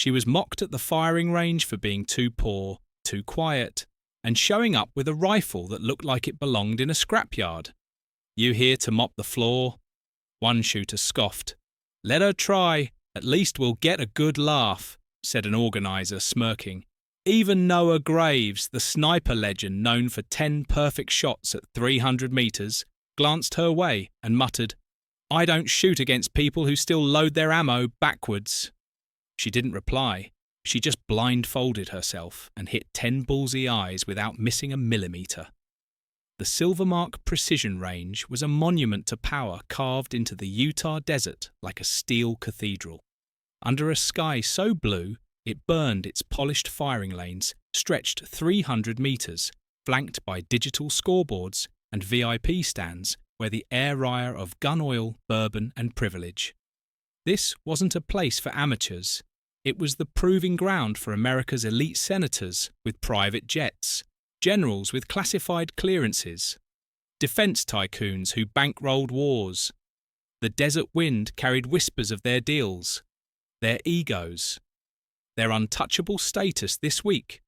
She was mocked at the firing range for being too poor, too quiet, and showing up with a rifle that looked like it belonged in a scrapyard. "You here to mop the floor?" One shooter scoffed. "Let her try, at least we'll get a good laugh," said an organizer, smirking. Even Noah Graves, the sniper legend known for 10 perfect shots at 300 meters, glanced her way and muttered, "I don't shoot against people who still load their ammo backwards." She didn't reply. She just blindfolded herself and hit 10 bullseye eyes without missing a millimeter. The Silvermark Precision Range was a monument to power carved into the Utah desert like a steel cathedral. Under a sky so blue, it burned its polished firing lanes, stretched 300 meters, flanked by digital scoreboards and VIP stands where the air rire of gun oil, bourbon and privilege. This wasn't a place for amateurs. It was the proving ground for America's elite senators with private jets, generals with classified clearances, defense tycoons who bankrolled wars. The desert wind carried whispers of their deals, their egos, their untouchable status this week.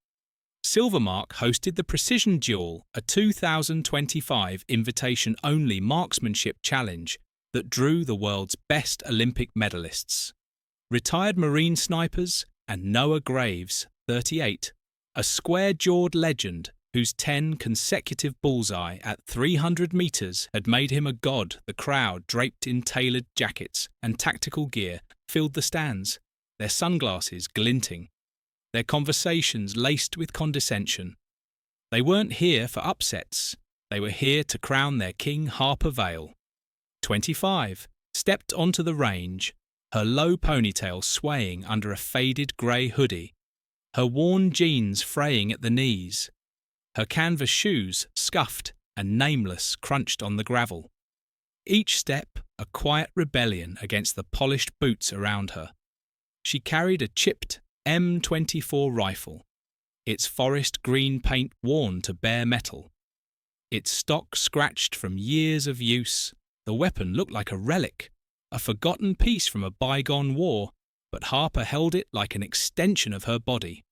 Silvermark hosted the Precision Duel, a 2025 invitation-only marksmanship challenge that drew the world's best Olympic medalists. Retired Marine snipers and Noah Graves, 38, a square-jawed legend whose 10 consecutive bullseye at 300 meters had made him a god. The crowd, draped in tailored jackets and tactical gear, filled the stands, their sunglasses glinting, their conversations laced with condescension. They weren't here for upsets. They were here to crown their king. Harper Vale, 25, stepped onto the range, her low ponytail swaying under a faded grey hoodie, her worn jeans fraying at the knees, her canvas shoes scuffed and nameless crunched on the gravel. Each step a quiet rebellion against the polished boots around her. She carried a chipped M24 rifle, its forest green paint worn to bare metal. Its stock scratched from years of use, the weapon looked like a relic, a forgotten piece from a bygone war, but Harper held it like an extension of her body.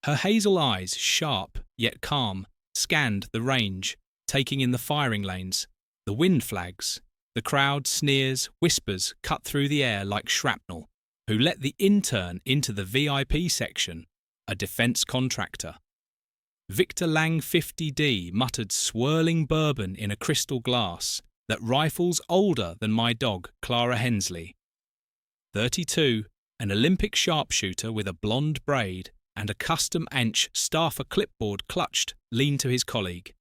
Her hazel eyes, sharp yet calm, scanned the range, taking in the firing lanes, the wind flags. The crowd sneers, whispers cut through the air like shrapnel. Who let the intern into the VIP section, a defense contractor? Victor Lang 50D muttered swirling bourbon in a crystal glass, that rifle's older than my dog, Clara Hensley. 32, an Olympic sharpshooter with a blonde braid and a custom-inch staffer clipboard clutched, leaned to his colleague.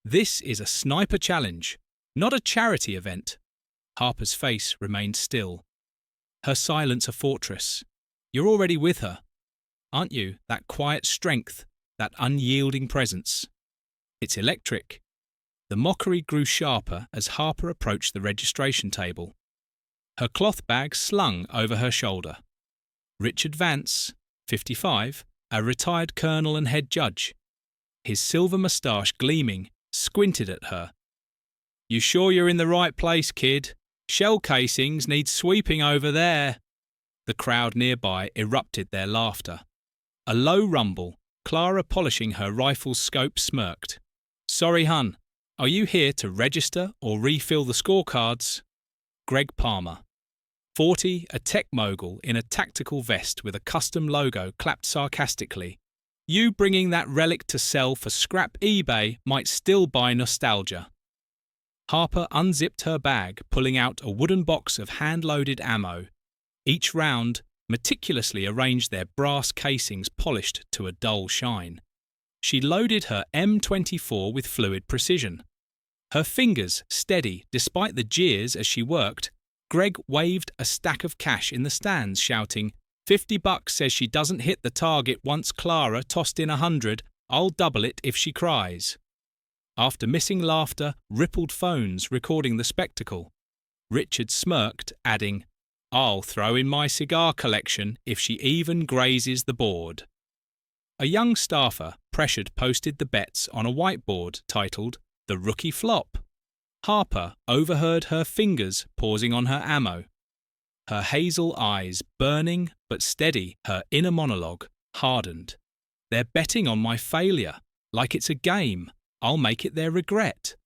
"This is a sniper challenge, not a charity event." Harper's face remained still. Her silence a fortress. "You're already with her, aren't you? That quiet strength, that unyielding presence. It's electric." The mockery grew sharper as Harper approached the registration table. Her cloth bag slung over her shoulder. Richard Vance, 55, a retired colonel and head judge, his silver moustache gleaming, squinted at her. "You sure you're in the right place, kid? Shell casings need sweeping over there." The crowd nearby erupted their laughter. A low rumble, Clara polishing her rifle's scope smirked. "Sorry, hun. Are you here to register or refill the scorecards?" Greg Palmer, 40, a tech mogul in a tactical vest with a custom logo, clapped sarcastically. "You bringing that relic to sell for scrap eBay might still buy nostalgia." Harper unzipped her bag, pulling out a wooden box of hand-loaded ammo. Each round, meticulously arranged, their brass casings polished to a dull shine. She loaded her M24 with fluid precision. Her fingers steady despite the jeers as she worked. Greg waved a stack of cash in the stands, shouting, $50 says she doesn't hit the target once Clara tossed in 100. I'll double it if she cries. After missing laughter, rippled phones recording the spectacle. Richard smirked, adding, "I'll throw in my cigar collection if she even grazes the board." A young staffer, pressured, posted the bets on a whiteboard titled, "The Rookie Flop." Harper overheard her fingers pausing on her ammo. Her hazel eyes, burning but steady, her inner monologue, hardened. They're betting on my failure, like it's a game. I'll make it their regret.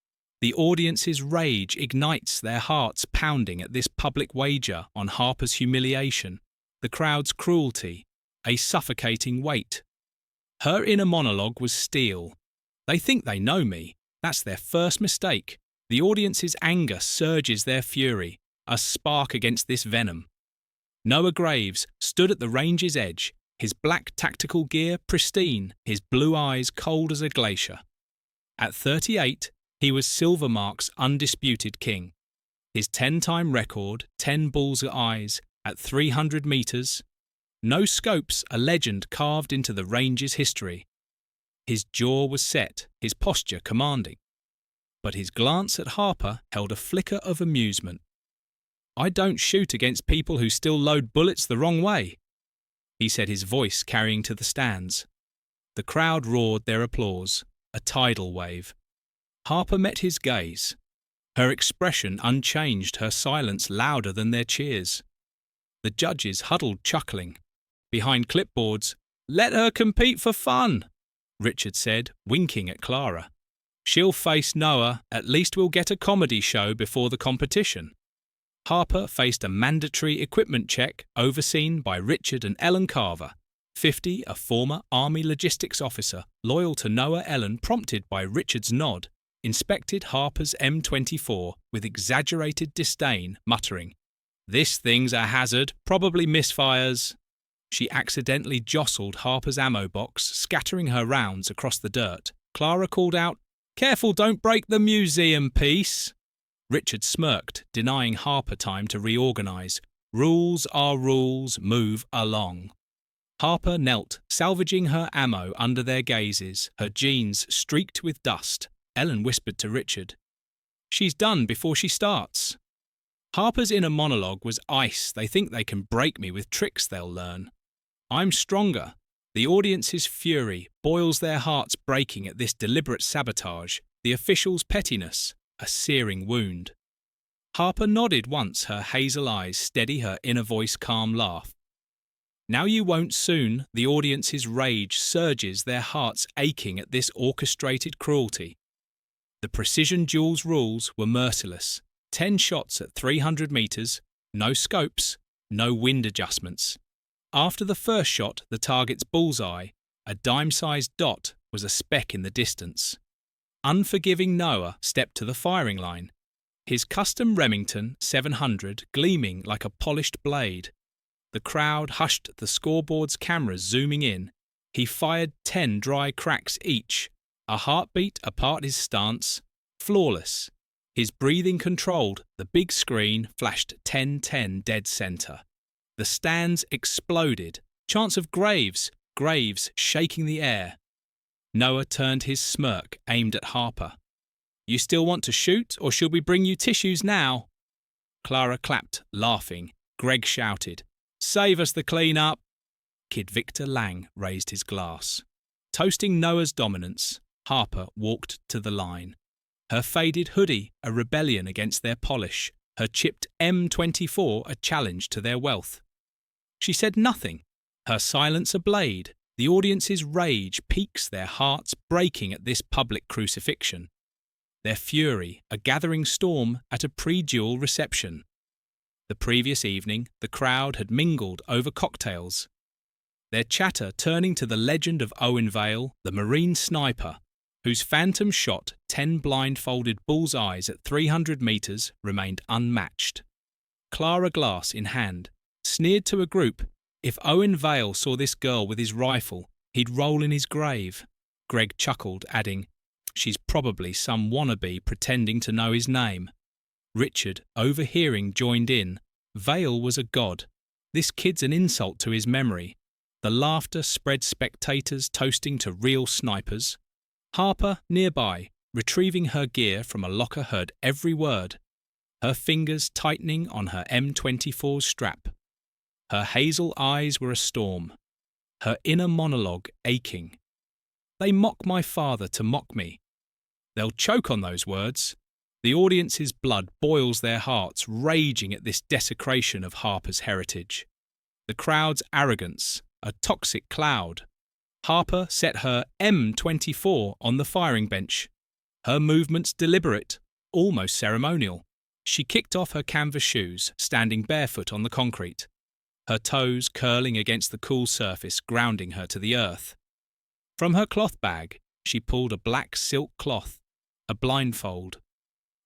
The audience's rage ignites their hearts pounding at this public wager on Harper's humiliation, the crowd's cruelty, a suffocating weight. Her inner monologue was steel. They think they know me. That's their first mistake. The audience's anger surges their fury, a spark against this venom. Noah Graves stood at the range's edge, his black tactical gear pristine, his blue eyes cold as a glacier. At 38, he was Silvermark's undisputed king. His 10-time record, 10 Bullseyes at 300 metres. No scopes, a legend carved into the range's history. His jaw was set, his posture commanding. But his glance at Harper held a flicker of amusement. "I don't shoot against people who still load bullets the wrong way," he said, his voice carrying to the stands. The crowd roared their applause, a tidal wave. Harper met his gaze. Her expression unchanged, her silence louder than their cheers. The judges huddled chuckling. Behind clipboards, "Let her compete for fun," Richard said, winking at Clara. "She'll face Noah, at least we'll get a comedy show before the competition." Harper faced a mandatory equipment check overseen by Richard and Ellen Carver. 50, a former Army logistics officer, loyal to Noah Ellen, prompted by Richard's nod, inspected Harper's M24 with exaggerated disdain, muttering, "This thing's a hazard, probably misfires." She accidentally jostled Harper's ammo box, scattering her rounds across the dirt. Clara called out, "Careful, don't break the museum piece." Richard smirked, denying Harper time to reorganize. Rules are rules, move along. Harper knelt, salvaging her ammo under their gazes, her jeans streaked with dust. Ellen whispered to Richard, "She's done before she starts." Harper's inner monologue was ice. "They think they can break me with tricks they'll learn. I'm stronger." The audience's fury boils their hearts breaking at this deliberate sabotage, the official's pettiness, a searing wound. Harper nodded once, her hazel eyes steady, her inner voice calm laugh. "Now you won't soon." The audience's rage surges, their hearts aching at this orchestrated cruelty. The precision duel's rules were merciless. 10 shots at 300 metres, no scopes, no wind adjustments. After the first shot, the target's bullseye, a dime-sized dot, was a speck in the distance. Unforgiving Noah stepped to the firing line, his custom Remington 700 gleaming like a polished blade. The crowd hushed, the scoreboard's cameras zooming in. He fired 10 dry cracks each, a heartbeat apart his stance, flawless. His breathing controlled, the big screen flashed 10-10 dead centre. The stands exploded. Chants of Graves shaking the air. Noah turned his smirk, aimed at Harper. "You still want to shoot, or should we bring you tissues now?" Clara clapped, laughing. Greg shouted, "Save us the clean-up." Kid Victor Lang raised his glass. Toasting Noah's dominance, Harper walked to the line. Her faded hoodie a rebellion against their polish, her chipped M24 a challenge to their wealth. She said nothing, her silence a blade. The audience's rage piques, their hearts breaking at this public crucifixion. Their fury a gathering storm at a pre-duel reception. The previous evening, the crowd had mingled over cocktails, their chatter turning to the legend of Owen Vale, the Marine sniper, whose phantom shot 10 blindfolded bullseyes at 300 metres remained unmatched. Clara, glass in hand, sneered to a group, if Owen Vale saw this girl with his rifle, he'd roll in his grave. Greg chuckled, adding, "She's probably some wannabe pretending to know his name." Richard, overhearing, joined in. Vale was a god. This kid's an insult to his memory. The laughter spread, spectators toasting to real snipers. Harper, nearby, retrieving her gear from a locker, heard every word, her fingers tightening on her M24's strap. Her hazel eyes were a storm, her inner monologue aching. "They mock my father to mock me. They'll choke on those words. The audience's blood boils their hearts, raging at this desecration of Harper's heritage. The crowd's arrogance, a toxic cloud. Harper set her M24 on the firing bench. Her movements deliberate, almost ceremonial. She kicked off her canvas shoes, standing barefoot on the concrete, her toes curling against the cool surface, grounding her to the earth. From her cloth bag, she pulled a black silk cloth, a blindfold.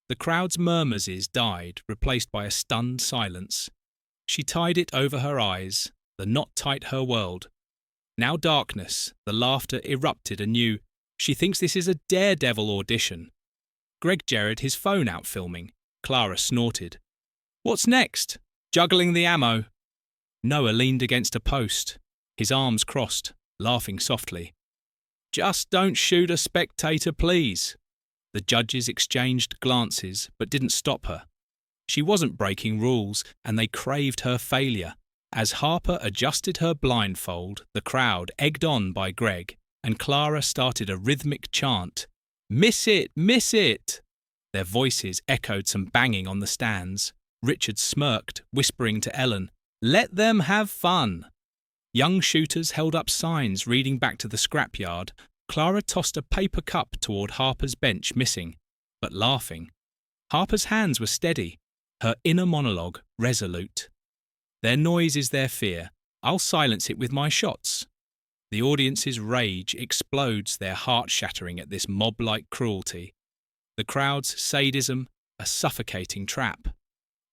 The crowd's murmurs died, replaced by a stunned silence. She tied it over her eyes, the knot tight her world. Now darkness, the laughter erupted anew. She thinks this is a daredevil audition. Greg jarred his phone out filming. Clara snorted. What's next? Juggling the ammo. Noah leaned against a post, his arms crossed, laughing softly. Just don't shoot a spectator, please. The judges exchanged glances, but didn't stop her. She wasn't breaking rules, and they craved her failure. As Harper adjusted her blindfold, the crowd, egged on by Greg, and Clara started a rhythmic chant. Miss it! Miss it! Their voices echoed some banging on the stands. Richard smirked, whispering to Ellen, Let them have fun! Young shooters held up signs reading back to the scrapyard. Clara tossed a paper cup toward Harper's bench, missing, but laughing. Harper's hands were steady, her inner monologue resolute. Their noise is their fear. I'll silence it with my shots. The audience's rage explodes, their heart shattering at this mob-like cruelty. The crowd's sadism, a suffocating trap.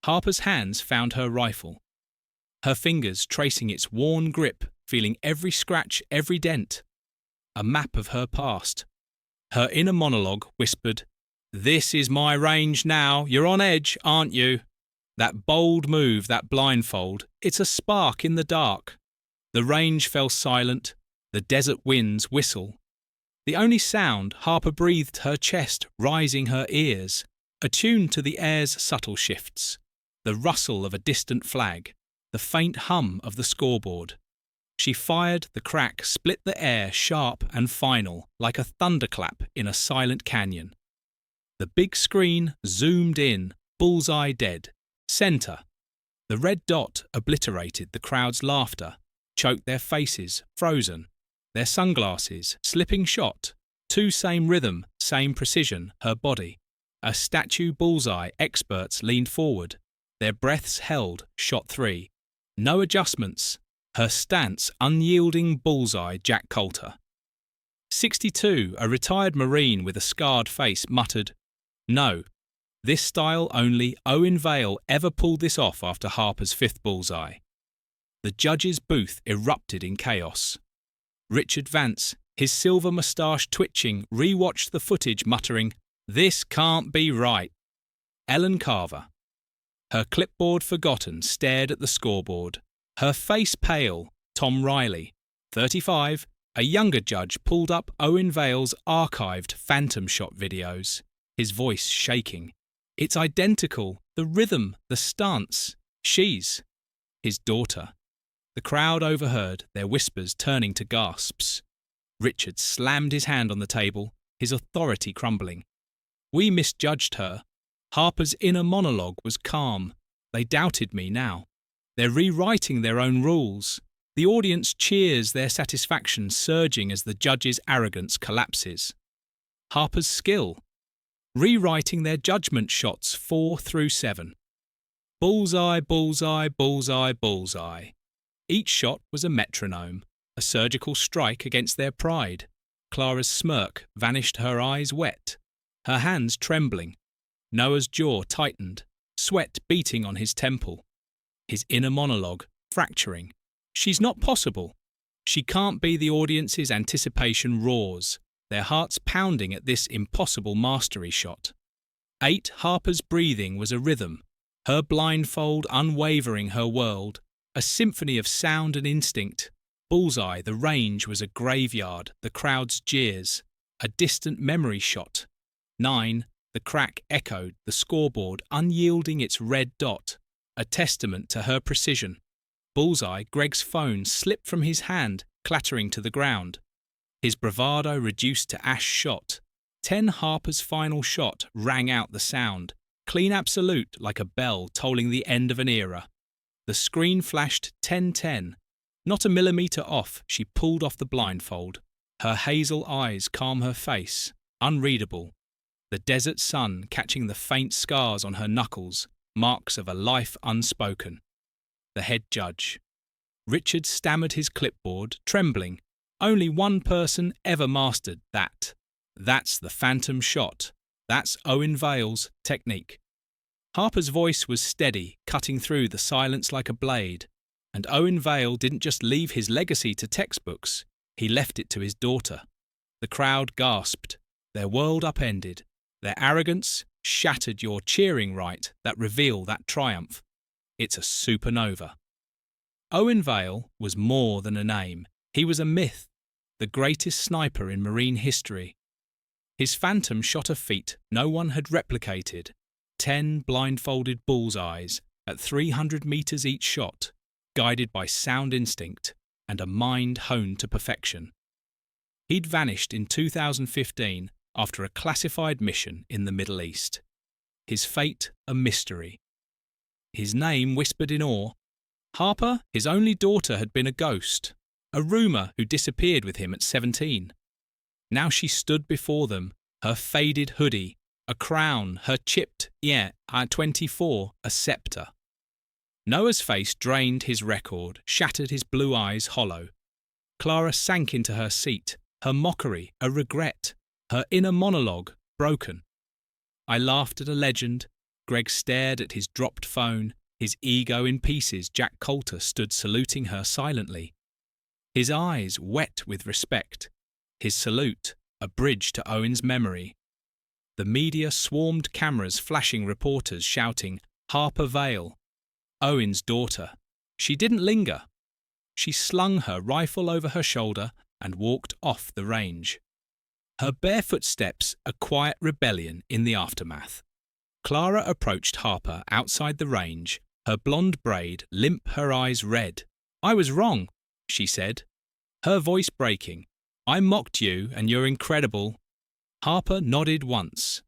Harper's hands found her rifle. Her fingers tracing its worn grip, feeling every scratch, every dent. A map of her past. Her inner monologue whispered, This is my range now. You're on edge, aren't you? That bold move, that blindfold, it's a spark in the dark. The range fell silent, the desert winds whistle. The only sound, Harper breathed her chest, rising her ears, attuned to the air's subtle shifts, the rustle of a distant flag, the faint hum of the scoreboard. She fired, the crack split the air sharp and final, like a thunderclap in a silent canyon. The big screen zoomed in, Bullseye dead. Centre. The red dot obliterated the crowd's laughter, choked their faces, frozen. Their sunglasses, slipping shot. Two same rhythm, same precision, her body. A statue Bullseye experts leaned forward. Their breaths held, shot 3. No adjustments. Her stance unyielding Bullseye Jack Coulter. 62, a retired Marine with a scarred face, muttered, No. This style only Owen Vale ever pulled this off after Harper's 5th Bullseye. The judge's booth erupted in chaos. Richard Vance, his silver moustache twitching, re-watched the footage muttering, This can't be right. Ellen Carver. Her clipboard forgotten, stared at the scoreboard. Her face pale, Tom Riley, 35, a younger judge pulled up Owen Vale's archived phantom shot videos, his voice shaking. It's identical, the rhythm, the stance. She's his daughter. The crowd overheard, their whispers turning to gasps. Richard slammed his hand on the table, his authority crumbling. We misjudged her. Harper's inner monologue was calm. They doubted me now. They're rewriting their own rules. The audience cheers, their satisfaction surging as the judge's arrogance collapses. Harper's skill. Rewriting their judgment shots 4 through 7. Bullseye, bullseye, bullseye, bullseye. Each shot was a metronome, a surgical strike against their pride. Clara's smirk vanished, her eyes wet, her hands trembling. Noah's jaw tightened, sweat beating on his temple. His inner monologue fracturing. She's not possible. She can't be. The audience's anticipation roars, their hearts pounding at this impossible mastery shot. 8, Harper's breathing was a rhythm, her blindfold unwavering her world, a symphony of sound and instinct. Bullseye, the range was a graveyard, the crowd's jeers, a distant memory shot. 9, the crack echoed, the scoreboard unyielding its red dot, a testament to her precision. Bullseye, Greg's phone slipped from his hand, clattering to the ground. His bravado reduced to ash shot. 10 Harper's final shot rang out the sound, clean absolute like a bell tolling the end of an era. The screen flashed 10-10. Not a millimetre off, she pulled off the blindfold. Her hazel eyes calm her face, unreadable. The desert sun catching the faint scars on her knuckles, marks of a life unspoken. The head judge. Richard stammered his clipboard, trembling. Only one person ever mastered that. That's the phantom shot. That's Owen Vale's technique. Harper's voice was steady, cutting through the silence like a blade. And Owen Vale didn't just leave his legacy to textbooks, he left it to his daughter. The crowd gasped, their world upended, their arrogance shattered your cheering right that reveal that triumph. It's a supernova. Owen Vale was more than a name. He was a myth, the greatest sniper in marine history. His phantom shot a feat no one had replicated. 10 blindfolded bullseyes at 300 metres each shot, guided by sound instinct and a mind honed to perfection. He'd vanished in 2015 after a classified mission in the Middle East. His fate a mystery. His name whispered in awe. Harper, his only daughter, had been a ghost, a rumour who disappeared with him at 17. Now she stood before them, her faded hoodie, a crown, her chipped, at 24, a sceptre. Noah's face drained his record, shattered his blue eyes hollow. Clara sank into her seat, her mockery a regret, her inner monologue broken. I laughed at a legend. Greg stared at his dropped phone, his ego in pieces. Jack Coulter stood saluting her silently. His eyes wet with respect. His salute a bridge to Owen's memory. The media swarmed cameras, flashing reporters shouting, Harper Vale, Owen's daughter. She didn't linger. She slung her rifle over her shoulder and walked off the range. Her barefoot steps a quiet rebellion in the aftermath. Clara approached Harper outside the range, her blonde braid limp, her eyes red. I was wrong, she said, her voice breaking. I mocked you and you're incredible. Harper nodded once,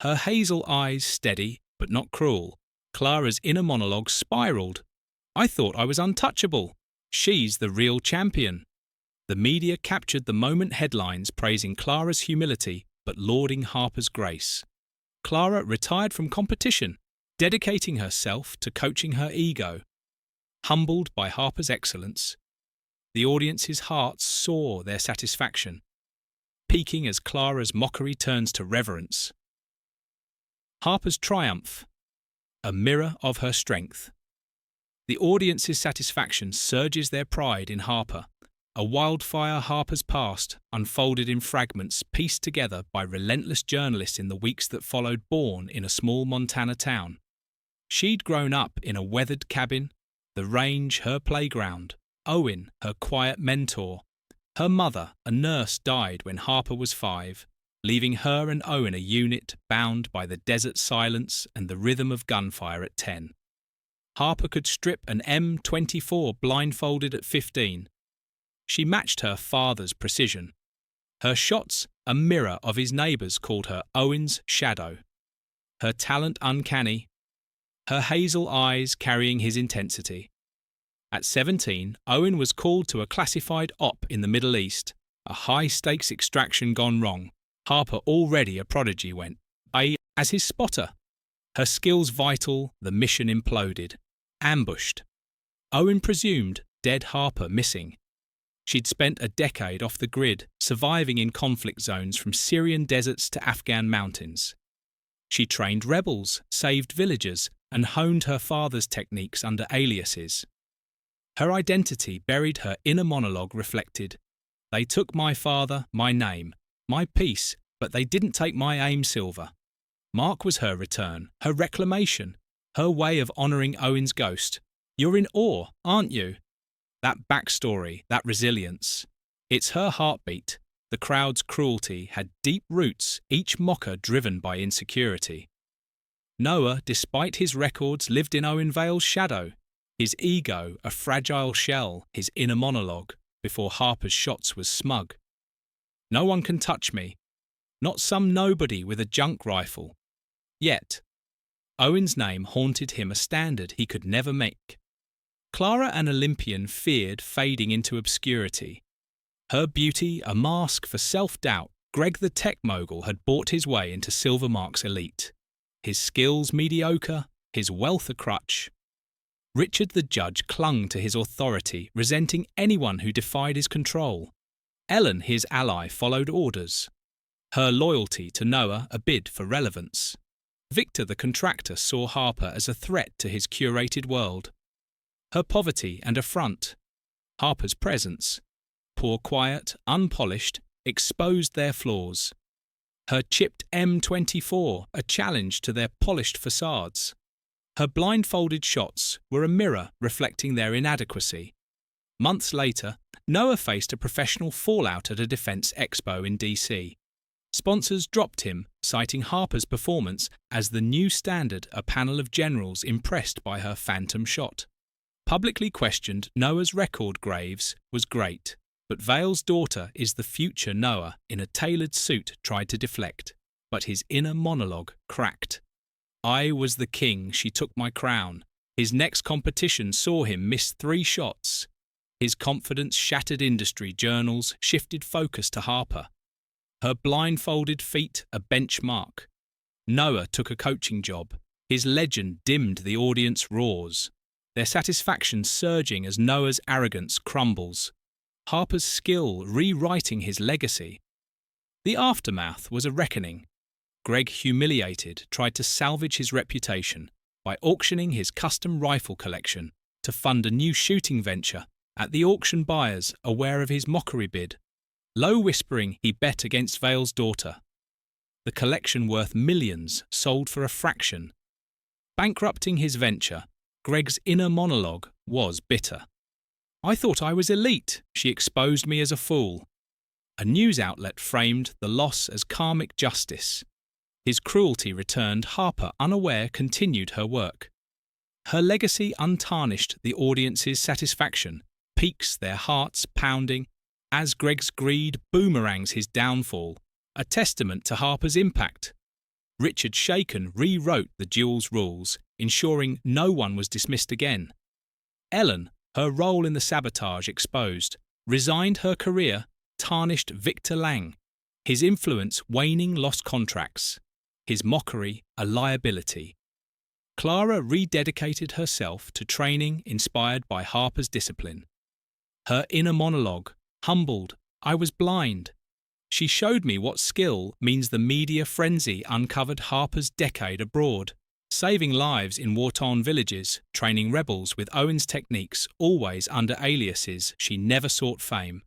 her hazel eyes steady but not cruel. Clara's inner monologue spiraled. I thought I was untouchable. She's the real champion. The media captured the moment headlines praising Clara's humility but lauding Harper's grace. Clara retired from competition, dedicating herself to coaching her ego. Humbled by Harper's excellence, the audience's hearts saw their satisfaction, peaking as Clara's mockery turns to reverence. Harper's triumph, a mirror of her strength. The audience's satisfaction surges their pride in Harper, a wildfire Harper's past unfolded in fragments pieced together by relentless journalists in the weeks that followed, born in a small Montana town. She'd grown up in a weathered cabin, the range her playground, Owen her quiet mentor. Her mother, a nurse, died when Harper was 5, leaving her and Owen a unit bound by the desert silence and the rhythm of gunfire at 10. Harper could strip an M24 blindfolded at 15. She matched her father's precision. Her shots, a mirror of his neighbours, called her Owen's shadow. Her talent uncanny, her hazel eyes carrying his intensity. At 17, Owen was called to a classified op in the Middle East, a high-stakes extraction gone wrong. Harper, already a prodigy, went as his spotter. Her skills vital, the mission imploded. Ambushed. Owen presumed dead Harper missing. She'd spent a decade off the grid, surviving in conflict zones from Syrian deserts to Afghan mountains. She trained rebels, saved villagers, and honed her father's techniques under aliases. Her identity buried, her inner monologue reflected. They took my father, my name, my peace, but they didn't take my aim silver. Mark was her return, her reclamation, her way of honouring Owen's ghost. You're in awe, aren't you? That backstory, that resilience. It's her heartbeat. The crowd's cruelty had deep roots, each mocker driven by insecurity. Noah, despite his records, lived in Owen Vale's shadow. His ego, a fragile shell, his inner monologue, before Harper's shots was smug. No one can touch me. not some nobody with a junk rifle. Yet, Owen's name haunted him a standard he could never make. Clara, an Olympian, feared fading into obscurity. Her beauty a mask for self-doubt, Greg the tech mogul had bought his way into Silvermark's elite. His skills mediocre, his wealth a crutch. Richard the judge clung to his authority, resenting anyone who defied his control. Ellen, his ally, followed orders. Her loyalty to Noah a bid for relevance. Victor the contractor saw Harper as a threat to his curated world. Her poverty and affront. Harper's presence, poor, quiet, unpolished, exposed their flaws. Her chipped M24, a challenge to their polished facades. Her blindfolded shots were a mirror reflecting their inadequacy. Months later, Noah faced a professional fallout at a defense expo in DC. Sponsors dropped him, citing Harper's performance as the new standard, a panel of generals impressed by her phantom shot. Publicly questioned, Noah's record, Graves, was great, but Vale's daughter is the future Noah in a tailored suit tried to deflect, but his inner monologue cracked. I was the king, she took my crown. His next competition saw him miss 3 shots. His confidence shattered industry journals, shifted focus to Harper. Her blindfolded feet a benchmark. Noah took a coaching job. His legend dimmed the audience roars. Their satisfaction surging as Noah's arrogance crumbles. Harper's skill rewriting his legacy. The aftermath was a reckoning. Greg, humiliated, tried to salvage his reputation by auctioning his custom rifle collection to fund a new shooting venture. At the auction, buyers, aware of his mockery bid, low whispering he bet against Vale's daughter. The collection, worth millions, sold for a fraction. Bankrupting his venture, Greg's inner monologue was bitter. I thought I was elite, she exposed me as a fool. A news outlet framed the loss as karmic justice. His cruelty returned, Harper, unaware, continued her work. Her legacy untarnished, the audience's satisfaction piques their hearts pounding as Greg's greed boomerangs his downfall, a testament to Harper's impact. Richard, shaken, rewrote the duel's rules, ensuring no one was dismissed again. Ellen, her role in the sabotage exposed, resigned her career, tarnished Victor Lang. His influence waning, lost contracts. His mockery a liability. Clara rededicated herself to training inspired by Harper's discipline. Her inner monologue, humbled, I was blind. She showed me what skill means. The media frenzy uncovered Harper's decade abroad, saving lives in war-torn villages, training rebels with Owen's techniques, always under aliases. She never sought fame.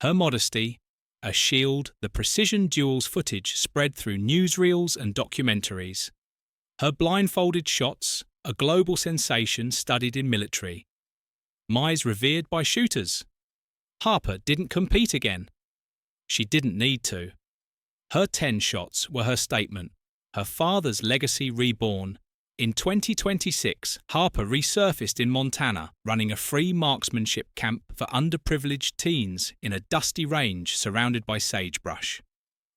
Her modesty, a shield, the precision duels footage spread through newsreels and documentaries. Her blindfolded shots, a global sensation studied in military. Mize revered by shooters. Harper didn't compete again. She didn't need to. Her 10 shots were her statement, her father's legacy reborn. In 2026, Harper resurfaced in Montana, running a free marksmanship camp for underprivileged teens in a dusty range surrounded by sagebrush.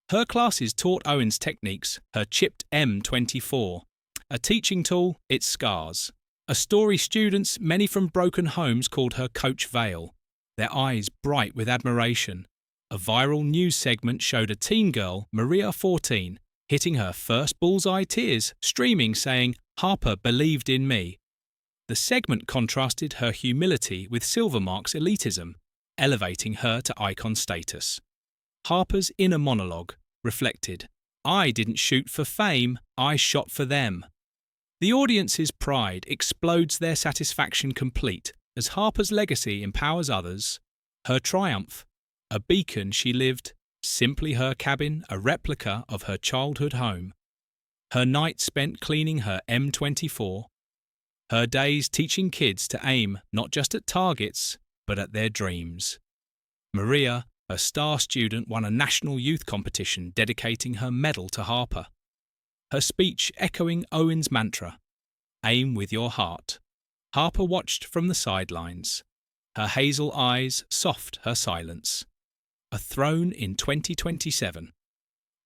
Her classes taught Owen's techniques, her chipped M24, a teaching tool, its scars. A story students, many from broken homes, called her Coach Vale, their eyes bright with admiration. A viral news segment showed a teen girl, Maria 14, hitting her first bullseye, tears streaming, saying, Harper believed in me. The segment contrasted her humility with Silvermark's elitism, elevating her to icon status. Harper's inner monologue reflected, I didn't shoot for fame, I shot for them. The audience's pride explodes, their satisfaction complete, as Harper's legacy empowers others. Her triumph, a beacon she lived, simply her cabin, a replica of her childhood home. Her nights spent cleaning her M24. Her days teaching kids to aim not just at targets, but at their dreams. Maria, a star student, won a national youth competition dedicating her medal to Harper. Her speech echoing Owen's mantra, aim with your heart. Harper watched from the sidelines, her hazel eyes soft, her silence. A throne in 2027.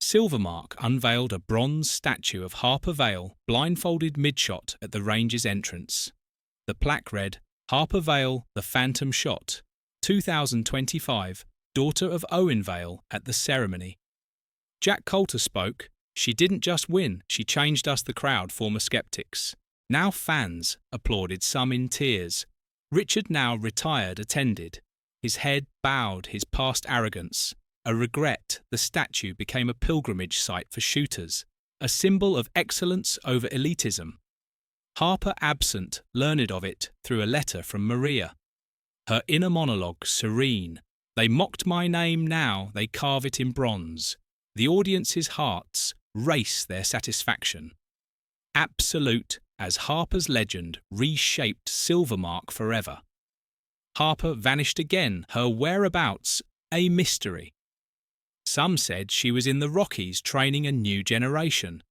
Silvermark unveiled a bronze statue of Harper Vale blindfolded mid-shot at the range's entrance. The plaque read, "Harper Vale, the Phantom Shot, 2025, daughter of Owen Vale," at the ceremony. Jack Coulter spoke. "She didn't just win, she changed us," the crowd, former skeptics. Now fans applauded, some in tears. Richard, now retired, attended. His head bowed his past arrogance. A regret, the statue became a pilgrimage site for shooters, a symbol of excellence over elitism. Harper, absent, learned of it through a letter from Maria. Her inner monologue serene. "They mocked my name, now they carve it in bronze. The audience's hearts race their satisfaction." Absolute, as Harper's legend reshaped Silvermark forever. Harper vanished again, her whereabouts a mystery. Some said she was in the Rockies training a new generation.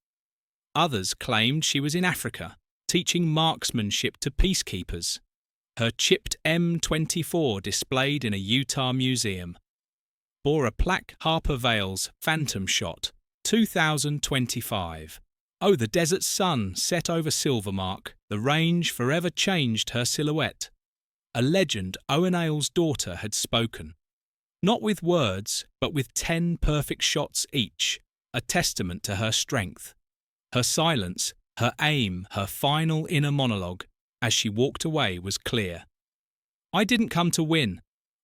Others claimed she was in Africa, teaching marksmanship to peacekeepers. Her chipped M24 displayed in a Utah museum bore a plaque, "Harper Vale's Phantom Shot, 2025. Oh, the desert sun set over Silvermark, the range forever changed her silhouette. A legend Owen Ailes' daughter had spoken. Not with words, but with 10 perfect shots each, a testament to her strength. Her silence, her aim, her final inner monologue, as she walked away, was clear. "I didn't come to win.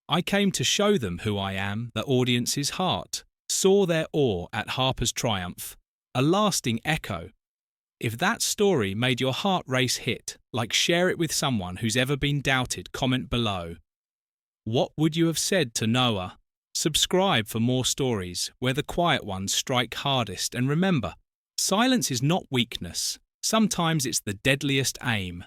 I came to show them who I am." The audience's heart saw their awe at Harper's triumph, a lasting echo. If that story made your heart race hit, share it with someone who's ever been doubted, comment below. What would you have said to Noah? Subscribe for more stories where the quiet ones strike hardest, and remember, silence is not weakness. Sometimes it's the deadliest aim.